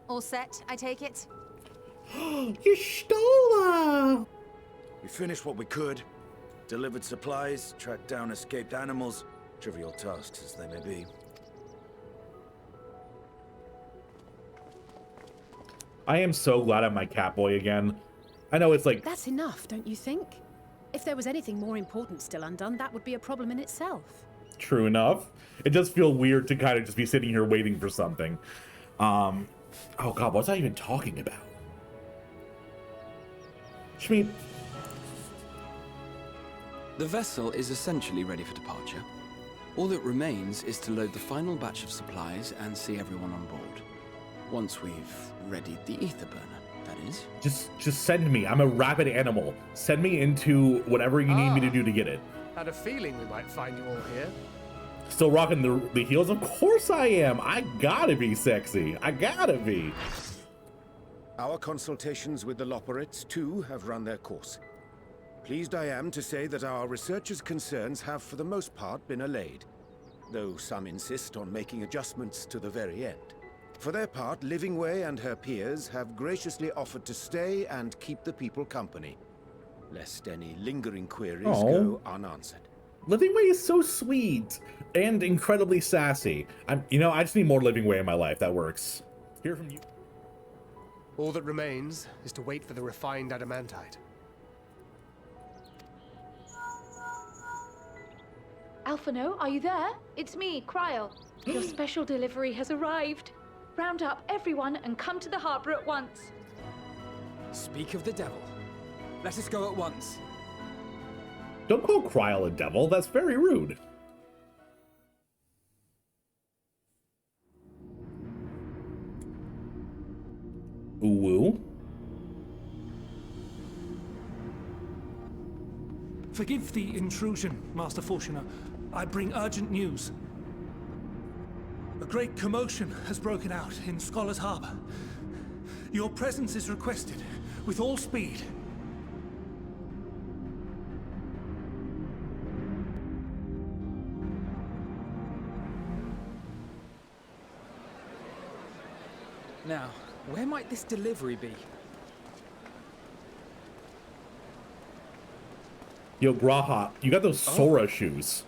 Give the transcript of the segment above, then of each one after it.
All set, I take it? You stole her! We finished what we could. Delivered supplies, tracked down escaped animals. Trivial tasks as they may be. I am so glad I'm my Catboy again. I know it's like... That's enough, don't you think? If there was anything more important still undone, that would be a problem in itself. True enough. It does feel weird to kind of just be sitting here waiting for something. Oh god, what's I even talking about? Shmeep. The vessel is essentially ready for departure. All that remains is to load the final batch of supplies and see everyone on board. Once we've readied the ether burner, that is. Just send me. I'm a rabid animal. Send me into whatever you need me to do to get it. Had a feeling we might find you all here. Still rocking the heels? Of course I am. I gotta be sexy. I gotta be. Our consultations with the Loperites, too, have run their course. Pleased I am to say that our researchers' concerns have, for the most part, been allayed, though some insist on making adjustments to the very end. For their part, Livingway and her peers have graciously offered to stay and keep the people company, lest any lingering queries go unanswered. Livingway is so sweet and incredibly sassy. I just need more Livingway in my life. That works. Hear from you. All that remains is to wait for the refined adamantite. Alphino, are you there? It's me, Kryl. Your special delivery has arrived. Round up everyone and come to the harbor at once. Speak of the devil. Let us go at once. Don't call Kryl a devil. That's very rude. Ooh. Forgive the intrusion, Master Fortuner. I bring urgent news. A great commotion has broken out in Scholar's Harbor. Your presence is requested with all speed. Now, where might this delivery be? Yo, Graha, you got those Sora shoes.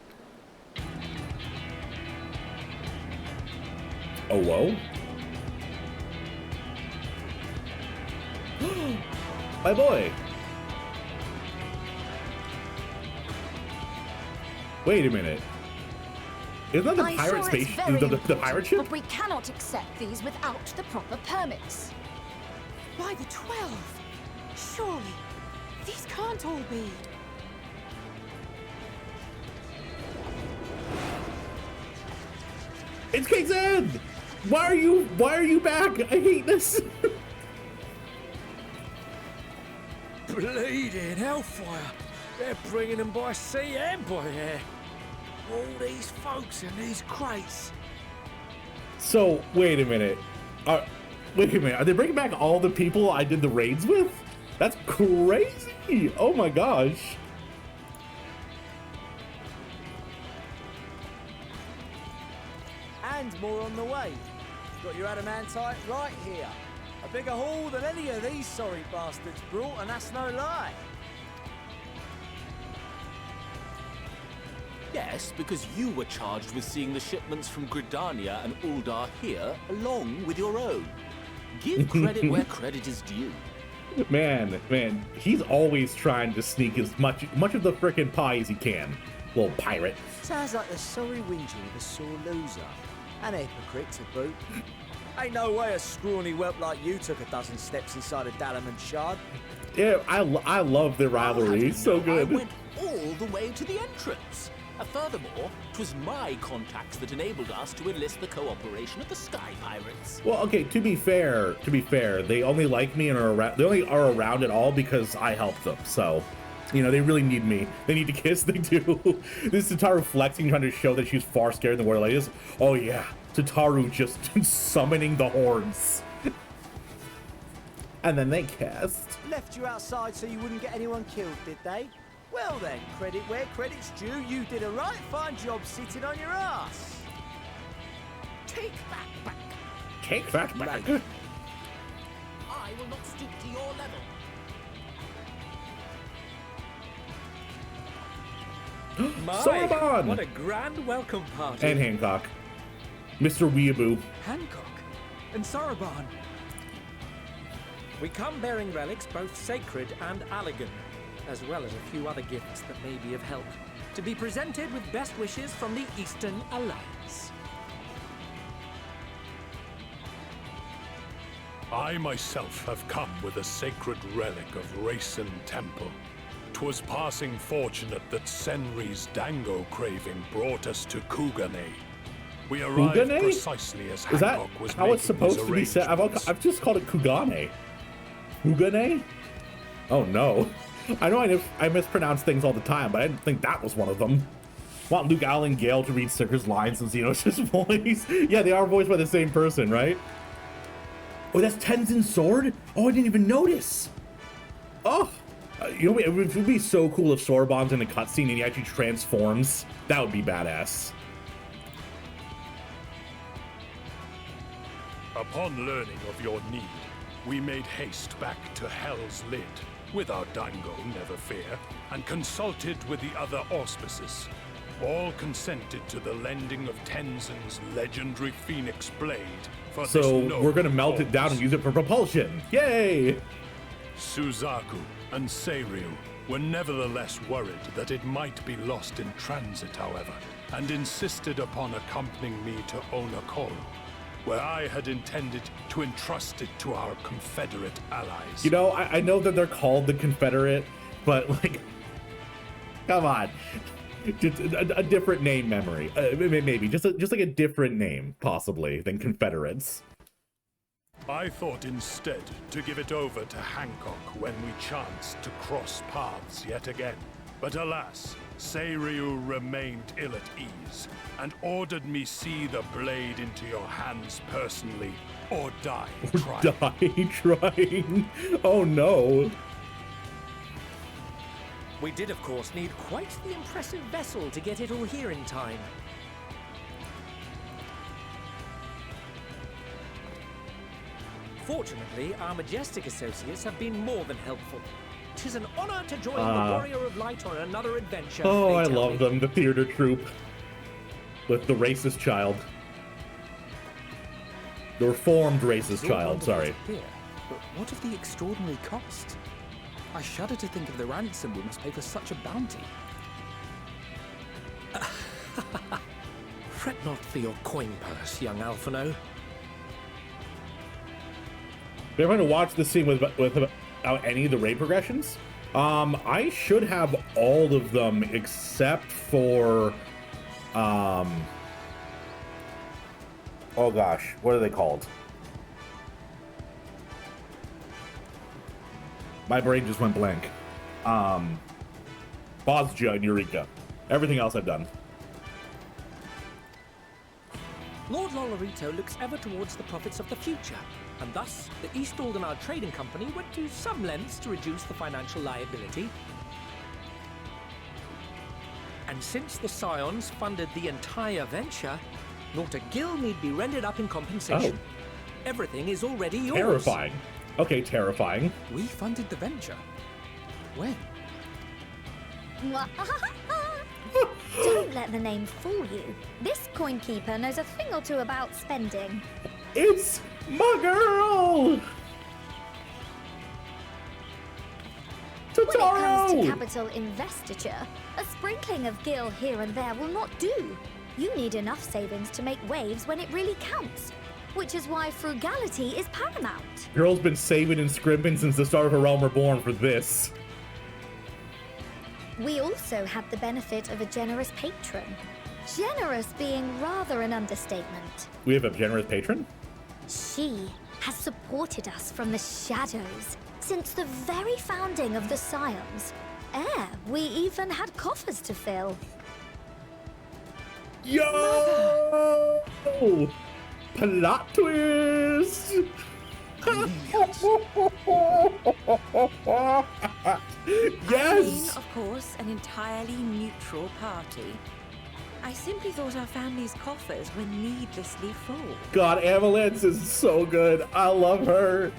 Oh, whoa. My boy. Wait a minute. Isn't that the pirate space? The pirate ship? But we cannot accept these without the proper permits. By the 12! Surely, these can't all be. It's King's End! Why are you back? I hate this. Bleeding hellfire! They're bringing them by sea and by air. All these folks in these crates. So wait a minute. Wait a minute. Are they bringing back all the people I did the raids with? That's crazy. Oh my gosh. And more on the way. Got your adamantite right here. A bigger haul than any of these sorry bastards brought, and that's no lie. Yes, because you were charged with seeing the shipments from Gridania and Uldar here, along with your own. Give credit where credit is due. Man, he's always trying to sneak as much of the frickin' pie as he can. Little pirate. Sounds like the sorry whinger of a sore loser. An hypocrite to boot. Ain't no way a scrawny whelp like you took a dozen steps inside a Dalamon shard. Yeah, I love the rivalry. It's so good. I went all the way to the entrance. Furthermore, 'twas my contacts that enabled us to enlist the cooperation of the Sky Pirates. Well, okay, to be fair, they only like me and they only are around at all because I helped them. So, they really need me. They need to kiss. They do. This is Tataru flexing, trying to show that she's far scarier than what it is. Oh yeah, Tataru just summoning the horns. And then they cast. Left you outside so you wouldn't get anyone killed, did they? Well then, credit where credit's due. You did a right fine job sitting on your ass. Take that back. Take that back. will not stoop to your level. Sorbonne! What a grand welcome party. And Hancock. Mr. Weeaboo. Hancock and Sorbonne. We come bearing relics both sacred and Allegan, as well as a few other gifts that may be of help, to be presented with best wishes from the Eastern Alliance. I myself have come with a sacred relic of Racen Temple. 'Twas passing fortunate that Senri's dango craving brought us to Kugane. We arrived Kugane? precisely as Is that Hancock was how it's supposed to be said? I've just called it Kugane. Kugane? Oh no. I know I mispronounce things all the time, but I didn't think that was one of them. Want Luke Allen Gale to read Sicker's lines in Xenos' voice? Yeah, they are voiced by the same person, right? Oh, that's Tenzin's sword? Oh, I didn't even notice. Oh. You know, it would be so cool if Sorbonne's in a cutscene and he actually transforms. That would be badass. Upon learning of your need, we made haste back to Hell's Lid, with our dango, never fear, and consulted with the other auspices. All consented to the lending of Tenzin's legendary Phoenix Blade for this So noble we're gonna melt it cause. down and use it for propulsion. Yay! Suzaku and Seiryu were nevertheless worried that it might be lost in transit, however, and insisted upon accompanying me to Onokoro, where I had intended to entrust it to our Confederate allies. You know, I know that they're called the Confederate, but like, come on. Just a different name memory. Maybe, just like a different name, possibly, than Confederates. I thought instead to give it over to Hancock when we chanced to cross paths yet again. But alas, Seiryu remained ill at ease, and ordered me see the blade into your hands personally, or die trying. Die trying? Oh no. We did, of course, need quite the impressive vessel to get it all here in time. Fortunately, our majestic associates have been more than helpful. 'Tis an honor to join the Warrior of Light on another adventure. Oh, they I tell love me. them, the theater troupe. With the racist child. The reformed racist child, sorry. Here, but what of the extraordinary cost? I shudder to think of the ransom we must pay for such a bounty. Fret not for your coin purse, young Alphino. If you're going to watch this scene without any of the raid progressions, I should have all of them except for, oh gosh, what are they called? My brain just went blank. Bosja and Eureka. Everything else I've done. Lord Lolorito looks ever towards the profits of the future, and thus the East Aldenard Trading Company went to some lengths to reduce the financial liability. And since the Scions funded the entire venture, not a gill need be rendered up in compensation. Oh. Everything is already yours. Terrifying. Okay, terrifying. We funded the venture. When? Don't let the name fool you. This coin keeper knows a thing or two about spending. It's my girl! When it comes to capital investiture, a sprinkling of gil here and there will not do. You need enough savings to make waves when it really counts, which is why frugality is paramount. Girl's been saving and scrimping since the start of A Realm Reborn for this. We also had the benefit of a generous patron. Generous being rather an understatement. We have a generous patron? She has supported us from the shadows since the very founding of the Scions. We even had coffers to fill. Yo! Plot twist! Yes! Being, of course, an entirely neutral party, I simply thought our family's coffers were needlessly full. God, Amalance is so good. I love her.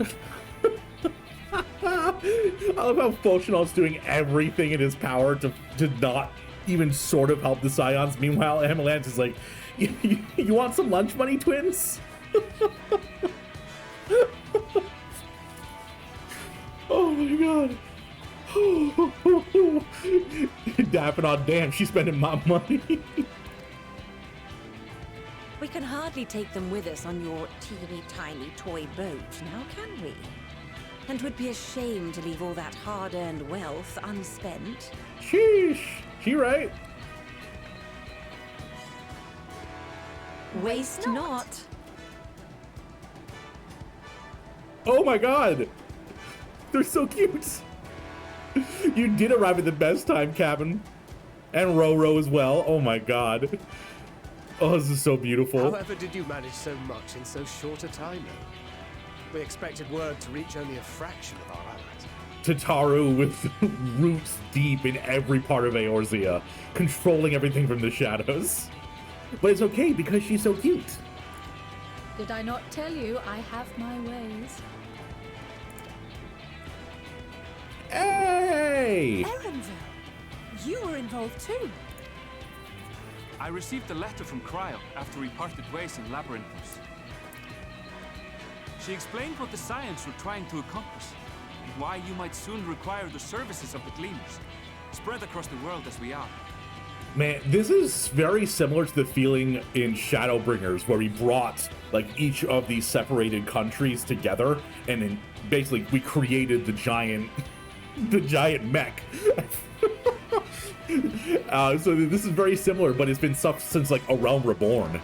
I love how Foshinal's doing everything in his power to not even sort of help the Scions. Meanwhile, Amalance is like, you want some lunch money, twins? Oh my god. Dapping on, damn, she's spending my money. We can hardly take them with us on your teeny tiny toy boat, now can we? And 'twould be a shame to leave all that hard-earned wealth unspent. Sheesh, she right. Waste not. Oh my god. They're so cute. You did arrive at the best time, Cabin. And Roro as well. Oh my god. Oh, this is so beautiful. However did you manage so much in so short a time, though? We expected word to reach only a fraction of our allies. Tataru with roots deep in every part of Eorzea, controlling everything from the shadows. But it's okay because she's so cute. Did I not tell you I have my ways? Hey! Erenville, you were involved too. I received a letter from Cryo after we parted ways in Labyrinthos. She explained what the Scions were trying to accomplish, and why you might soon require the services of the Gleaners, spread across the world as we are. Man, this is very similar to the feeling in Shadowbringers, where we brought like each of these separated countries together, and then basically we created the giant mech. So this is very similar, but it's been since like A Realm Reborn.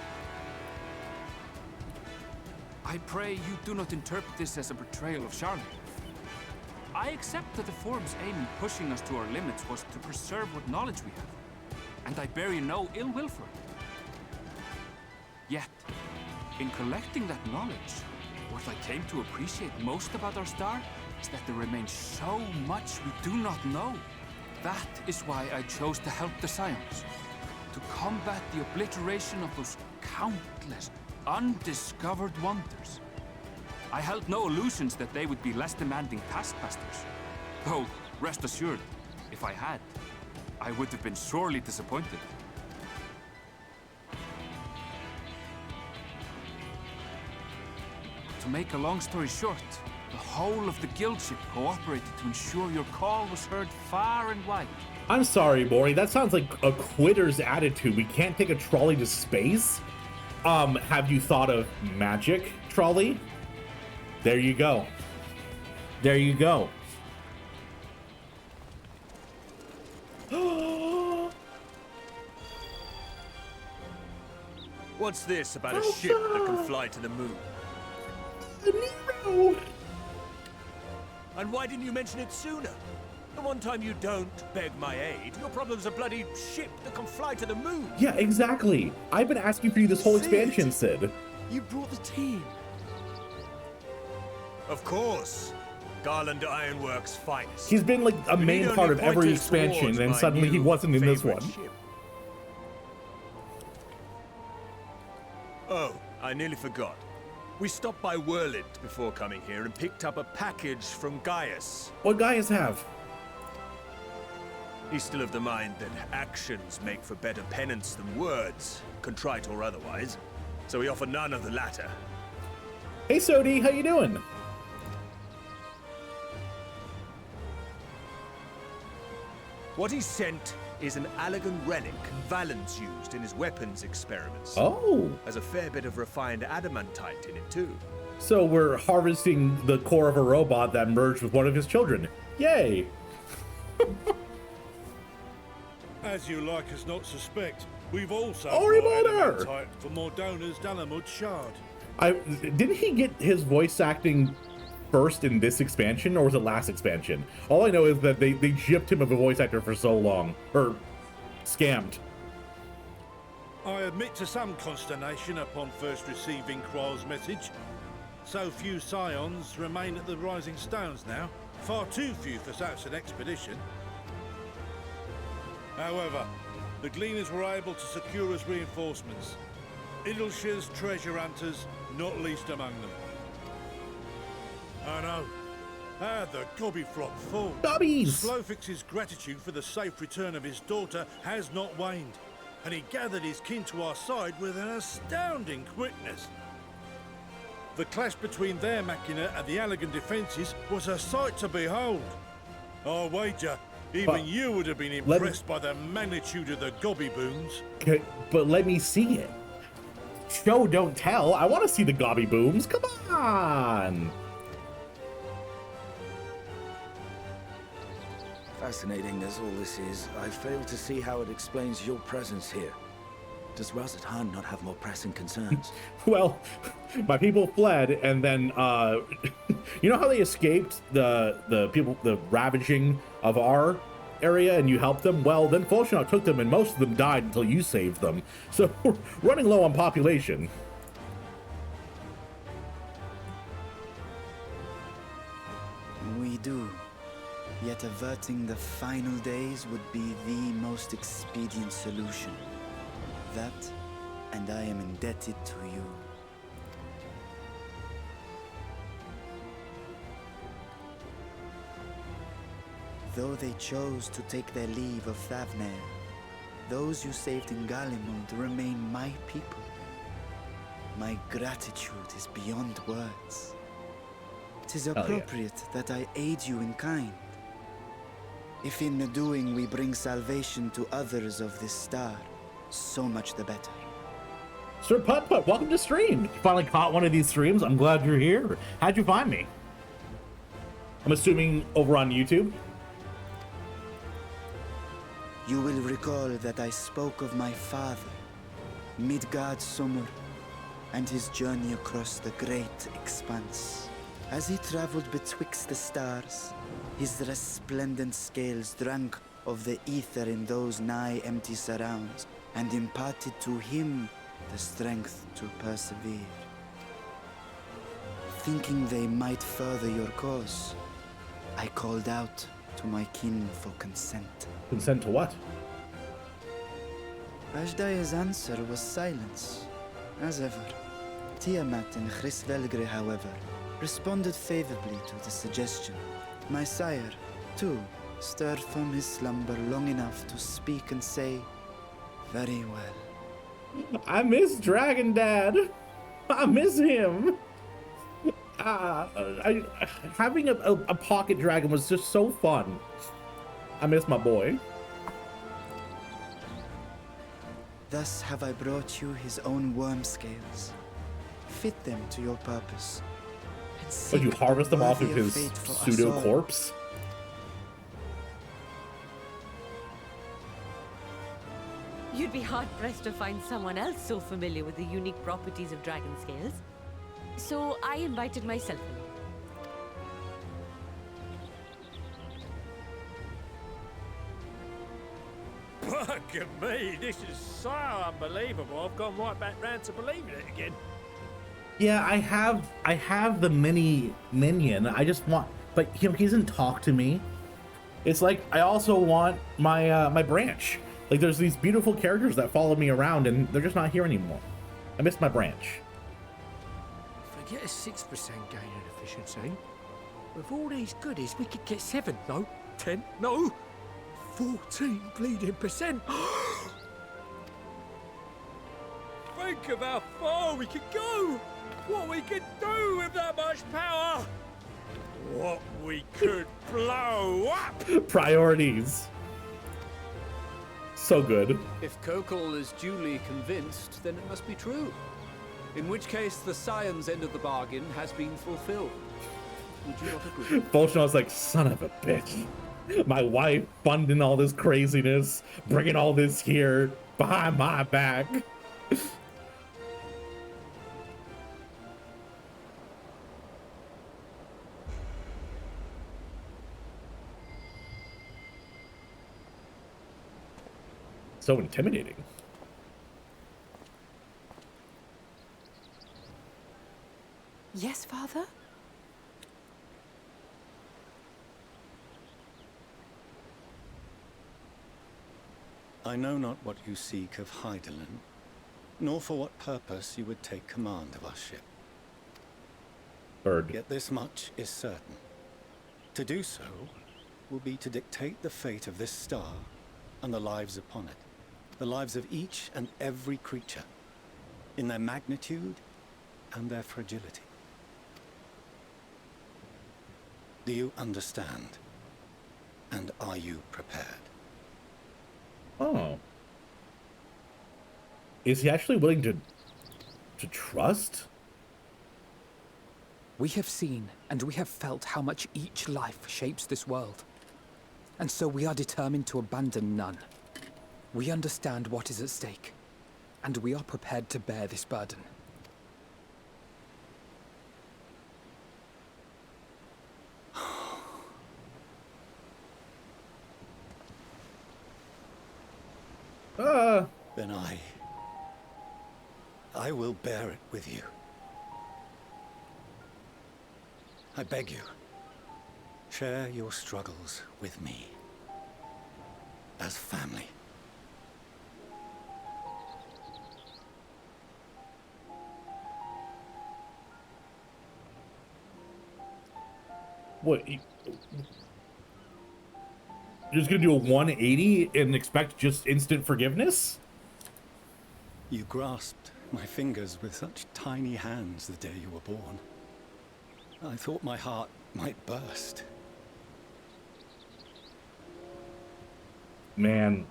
I pray you do not interpret this as a betrayal of Charlotte. I accept that the Forum's aim in pushing us to our limits was to preserve what knowledge we have, and I bear you no ill will for it. Yet, in collecting that knowledge, what I came to appreciate most about our star is that there remains so much we do not know. That is why I chose to help the Scions, to combat the obliteration of those countless, undiscovered wonders. I held no illusions that they would be less demanding taskmasters. Though, rest assured, if I had, I would have been sorely disappointed. To make a long story short, the whole of the guild ship cooperated to ensure your call was heard far and wide. I'm sorry, Mori, that sounds like a quitter's attitude. We can't take a trolley to space? Have you thought of magic trolley? There you go. There you go. What's this about a ship that can fly to the moon? Nero! And why didn't you mention it sooner? The one time you don't beg my aid, your problem's a bloody ship that can fly to the moon. Yeah, exactly. I've been asking for you this whole expansion, Sid. You brought the team. Of course. Garland Ironworks' finest. He's been like a main part of every expansion, and suddenly he wasn't in this one. Ship. Oh, I nearly forgot. We stopped by Whirlid before coming here and picked up a package from Gaius. What Gaius have? He's still of the mind that actions make for better penance than words, contrite or otherwise. So we offer none of the latter. Hey Sodi, how you doing? What he sent is an Allegan relic Valens used in his weapons experiments. Oh. Has a fair bit of refined adamantite in it too. So we're harvesting the core of a robot that merged with one of his children. Yay! As you like us not suspect, we've also got adamantite for Mordona's Dalamud shard. Didn't he get his voice acting first in this expansion, or was it last expansion? All I know is that they gypped him of a voice actor for so long, or scammed. I admit to some consternation upon first receiving Kryle's message. So few Scions remain at the Rising Stones now. Far too few for such an expedition. However, the Gleaners were able to secure us reinforcements. Idleshire's treasure hunters, not least among them. Oh no, Ah, the gobbyflop full. Gobbies! Slowfix's gratitude for the safe return of his daughter has not waned, and he gathered his kin to our side with an astounding quickness. The clash between their machina and the Allegan defences was a sight to behold. I wager even you would have been impressed by the magnitude of the gobby booms. Okay, but let me see it. Show, don't tell. I want to see the gobby booms. Come on. Fascinating as all this is, I fail to see how it explains your presence here. Does Razat Khan not have more pressing concerns? Well, my people fled, and then, you know how they escaped the people, the ravaging of our area, and you helped them? Well, then Volshinok took them, and most of them died until you saved them. So we're running low on population. We do. Yet averting the final days would be the most expedient solution. That, and I am indebted to you. Though they chose to take their leave of Thavnair, those you saved in Galimund remain my people. My gratitude is beyond words. 'Tis appropriate that I aid you in kind. If in the doing we bring salvation to others of this star, so much the better. Sir Putt Putt, welcome to stream. You finally caught one of these streams. I'm glad you're here. How'd you find me? I'm assuming over on YouTube. You will recall that I spoke of my father, Midgard Summer, and his journey across the great expanse. As he traveled betwixt the stars, his resplendent scales drank of the ether in those nigh empty surrounds, and imparted to him the strength to persevere. Thinking they might further your cause, I called out to my kin for consent. Consent to what? Ajdaya's answer was silence, as ever. Tiamat and Chrisvelgre, however, responded favorably to the suggestion. My sire, too, stirred from his slumber long enough to speak and say, "Very well." I miss Dragon Dad. I miss him. Having a pocket dragon was just so fun. I miss my boy. Thus have I brought you his own worm scales. Fit them to your purpose. But you harvest them off of his pseudo corpse? You'd be hard-pressed to find someone else so familiar with the unique properties of dragon scales. So I invited myself in. Bugger me, this is so unbelievable. I've gone right back round to believing it again. Yeah, I have the mini minion. I just want, but he doesn't talk to me. It's like I also want my my branch. Like there's these beautiful characters that follow me around, and they're just not here anymore. I miss my branch. Forget a 6% gain in efficiency. With all these goodies, we could get 7, no, 10, no, 14 bleeding %. Think of how far we could go. What we could do with that much power. What we could blow up. Priorities. So good. If Kokol is duly convinced, then it must be true. In which case, the science end of the bargain has been fulfilled. Would you not agree? Volshinok's like, son of a bitch. My wife funding all this craziness, bringing all this here behind my back. So intimidating. Yes, Father? I know not what you seek of Hydaelyn, nor for what purpose you would take command of our ship. Bird. Yet this much is certain. To do so will be to dictate the fate of this star and the lives upon it. The lives of each and every creature, in their magnitude and their fragility. Do you understand? And are you prepared? Oh. Is he actually willing to trust? We have seen and we have felt how much each life shapes this world. And so we are determined to abandon none. We understand what is at stake, and we are prepared to bear this burden. Then I will bear it with you. I beg you, share your struggles with me. As family. What? You're just gonna do a 180 and expect just instant forgiveness? You grasped my fingers with such tiny hands the day you were born. I thought my heart might burst. Man.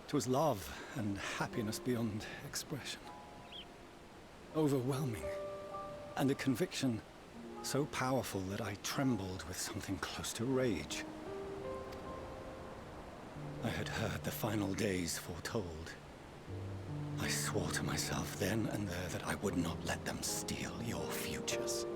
'Twas love and happiness beyond expression. Overwhelming. And a conviction so powerful that I trembled with something close to rage. I had heard the final days foretold. I swore to myself then and there that I would not let them steal your futures.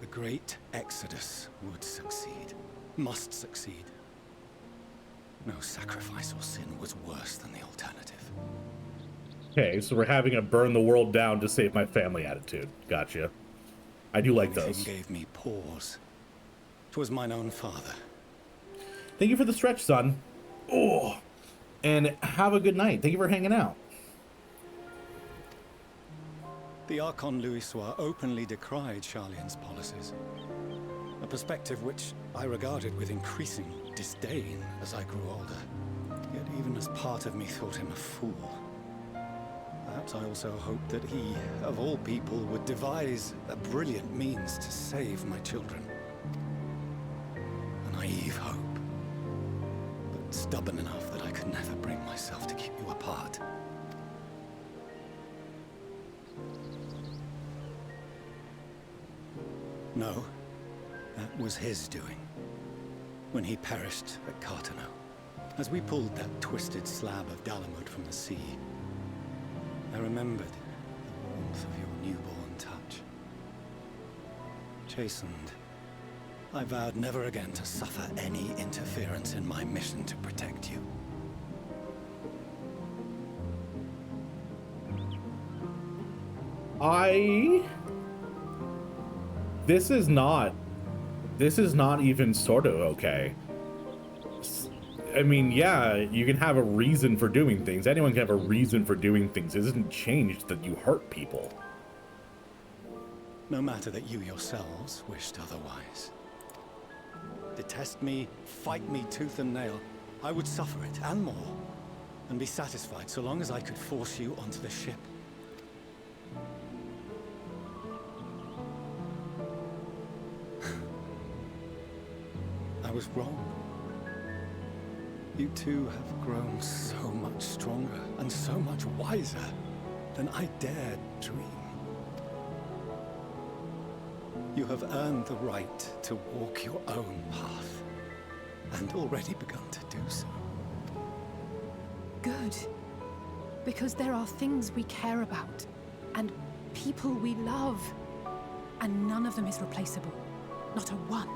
The great exodus would succeed, must succeed. No sacrifice or sin was worse than the alternative. Okay, so we're having a burn the world down to save my family attitude. Gotcha. I do like those. Gave me pause. 'Twas mine own father. Thank you for the stretch, son. Oh, and have a good night. Thank you for hanging out. The Archon Louisois openly decried Charlien's policies, a perspective which I regarded with increasing disdain as I grew older. Yet even as part of me thought him a fool. Perhaps I also hoped that he, of all people, would devise a brilliant means to save my children. A naive hope, but stubborn enough that I could never bring myself to keep you apart. No, that was his doing. When he perished at Cartano, as we pulled that twisted slab of Dalamud from the sea, I remembered the warmth of your newborn touch. Chastened, I vowed never again to suffer any interference in my mission to protect you. This is not even sort of okay. I mean, yeah, you can have a reason for doing things. Anyone can have a reason for doing things. It doesn't change that you hurt people. No matter that you yourselves wished otherwise. Detest me, fight me tooth and nail, I would suffer it, and more, and be satisfied so long as I could force you onto the ship. I was wrong. You two have grown so much stronger and so much wiser than I dared dream. You have earned the right to walk your own path, and already begun to do so. Good. Because there are things we care about, and people we love, and none of them is replaceable. Not a one.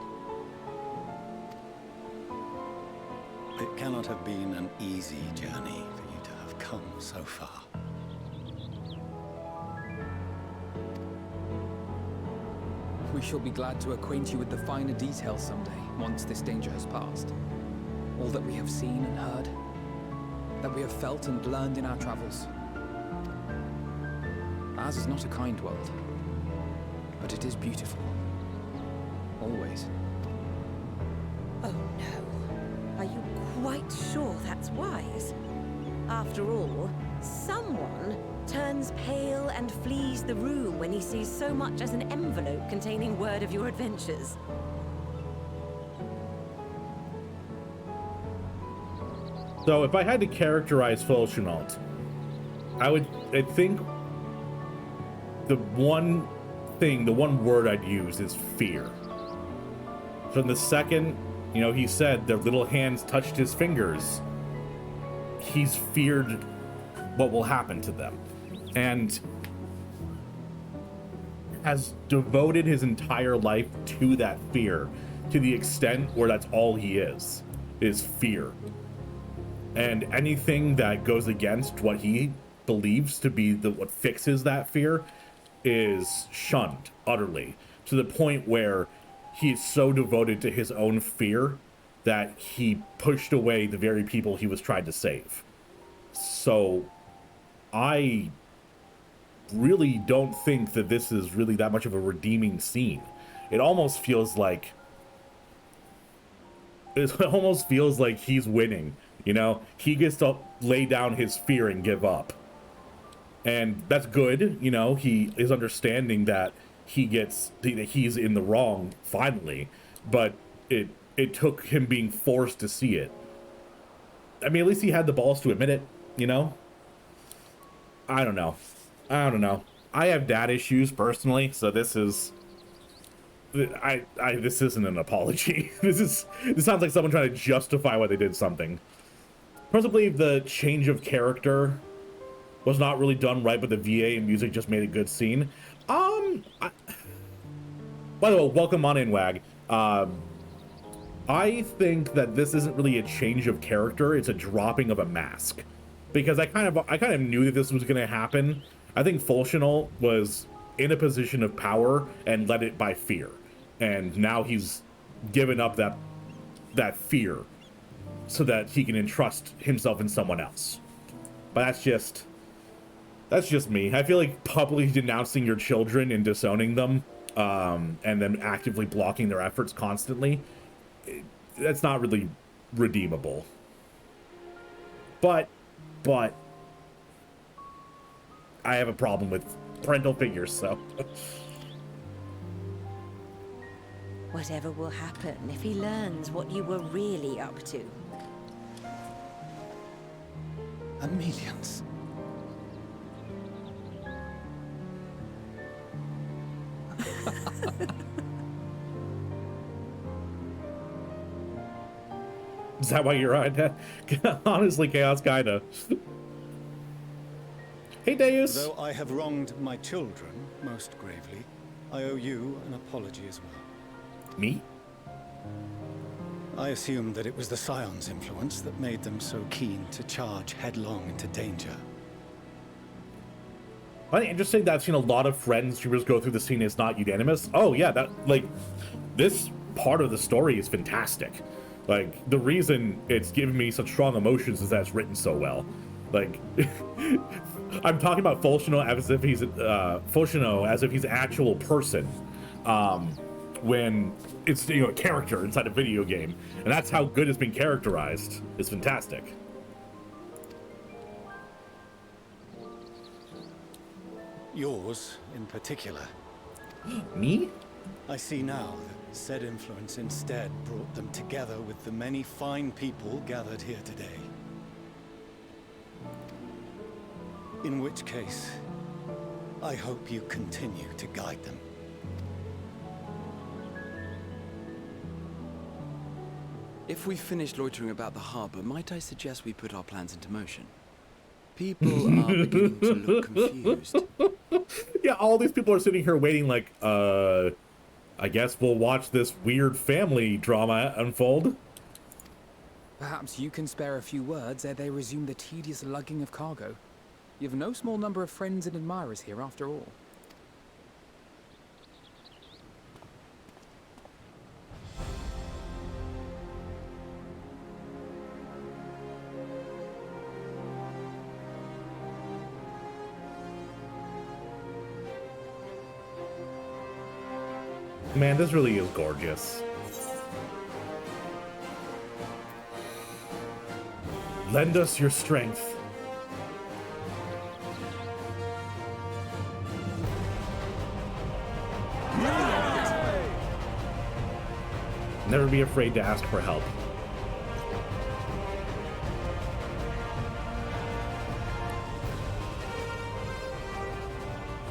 It cannot have been an easy journey for you to have come so far. We shall be glad to acquaint you with the finer details someday, once this danger has passed. All that we have seen and heard, that we have felt and learned in our travels, Ours is not a kind world, but it is beautiful. Always. Oh no. Are you quite sure that's wise? After all, someone turns pale and flees the room when he sees so much as an envelope containing word of your adventures. So if I had to characterize Fulcinault, I think the one word I'd use is fear. From the second, you know, he said their little hands touched his fingers, he's feared what will happen to them. And has devoted his entire life to that fear, to the extent where that's all he is fear. And anything that goes against what he believes to be what fixes that fear is shunned utterly, to the point where he is so devoted to his own fear that he pushed away the very people he was trying to save. So I really don't think that this is really that much of a redeeming scene. It almost feels like he's winning. You know, he gets to lay down his fear and give up. And that's good. You know, he is understanding that he's in the wrong finally, but it took him being forced to see it. I mean, at least he had the balls to admit it, you know? I don't know. I have dad issues personally, so this is this isn't an apology. This sounds like someone trying to justify why they did something. Possibly the change of character was not really done right, but the VA and music just made a good scene. By the way, welcome on in, Wag. I think that this isn't really a change of character, it's a dropping of a mask. Because I kind of knew that this was gonna happen. I think Fulcinault was in a position of power and led it by fear. And now he's given up that fear so that he can entrust himself in someone else. But that's just me. I feel like publicly denouncing your children and disowning them, and then actively blocking their efforts constantly, that's not really redeemable. But I have a problem with parental figures, so. Whatever will happen if he learns what you were really up to. Millions. Is that why you're on that? Honestly, Chaos, kinda. Hey, Deus. Though I have wronged my children most gravely, I owe you an apology as well. Me? I assumed that it was the Scion's influence that made them so keen to charge headlong into danger. I think interesting that I've seen a lot of friends streamers go through the scene is not unanimous. Oh yeah, that this part of the story is fantastic. Like, the reason it's given me such strong emotions is that it's written so well. Like, I'm talking about Fulcinault as if he's an actual person, when it's, you know, a character inside a video game, and that's how good it's been characterized. It's fantastic. Yours, in particular. Me? I see now that said influence instead brought them together with the many fine people gathered here today. In which case, I hope you continue to guide them. If we've finished loitering about the harbor, might I suggest we put our plans into motion? People are beginning to look confused. Yeah, all these people are sitting here waiting like, I guess we'll watch this weird family drama unfold. Perhaps you can spare a few words ere they resume the tedious lugging of cargo. You have no small number of friends and admirers here after all. Man, this really is gorgeous. Lend us your strength. Never be afraid to ask for help.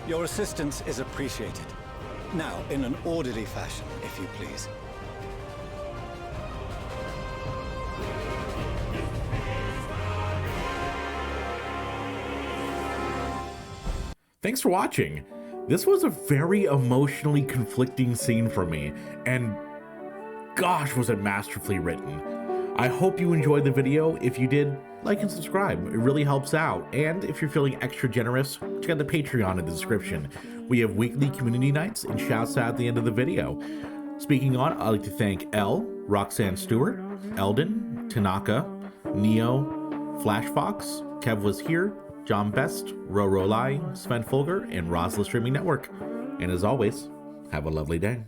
Your assistance is appreciated. Now, in an orderly fashion, if you please. Thanks for watching. This was a very emotionally conflicting scene for me, and gosh, was it masterfully written. I hope you enjoyed the video. If you did, like and subscribe. It really helps out. And if you're feeling extra generous, check out the Patreon in the description. We have weekly community nights and shouts out at the end of the video. Speaking on, I'd like to thank Elle, Roxanne Stewart, Eldon, Tanaka, Neo, Flashfox, Kev Was Here, John Best, Roro Lai, Sven Folger, and Rosla Streaming Network. And as always, have a lovely day.